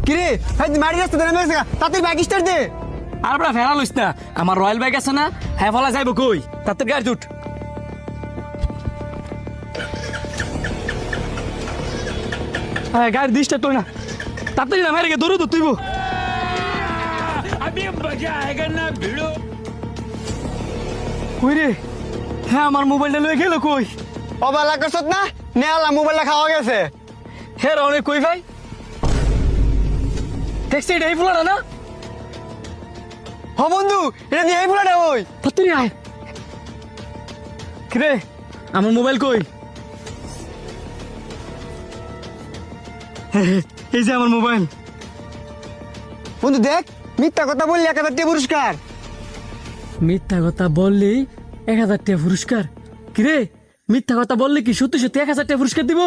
কিরে ভাই মারি রাস্তা দেনা মেসে তাতে বাইক স্টার্ট দে। আর বড় ফেরা লইস না, আমার রয়্যাল বাইক আছে না, হ্যাঁ ফলা যাইব কই, তাতে গাড়ি উঠ। হ্যাঁ গাড়ি ডিস্টার্ব তো না, তাড়াতাড়ি না মারে গে দৌড়ো তো তুইব। अभी मजा आएगा ना भिड़ो। কই রে, হ্যাঁ আমার মোবাইলটা লয়ে গেল কই? অবালা করছত না নে আল্লাহ মোবাইলটা খাওয়া গেছে। হ্যাঁ অনেক কই ভাই, ট্যাক্সি এটা এই ফুলাটা না? হ বন্ধু এটা দিয়ে এই ফুলাটা ওই। তাড়াতাড়ি আয়। কিরে আমার মোবাইল কই? এই যে আমার মোবাইল। বন্ধু দেখ মিথ্যা কথা বললি 1000 টাকা পুরস্কার। মিথ্যা কথা বললি 1000 টাকা পুরস্কার? কিরে মিথ্যা কথা বললে কি সত্যি সত্যি 1000 টাকা পুরস্কার দিব?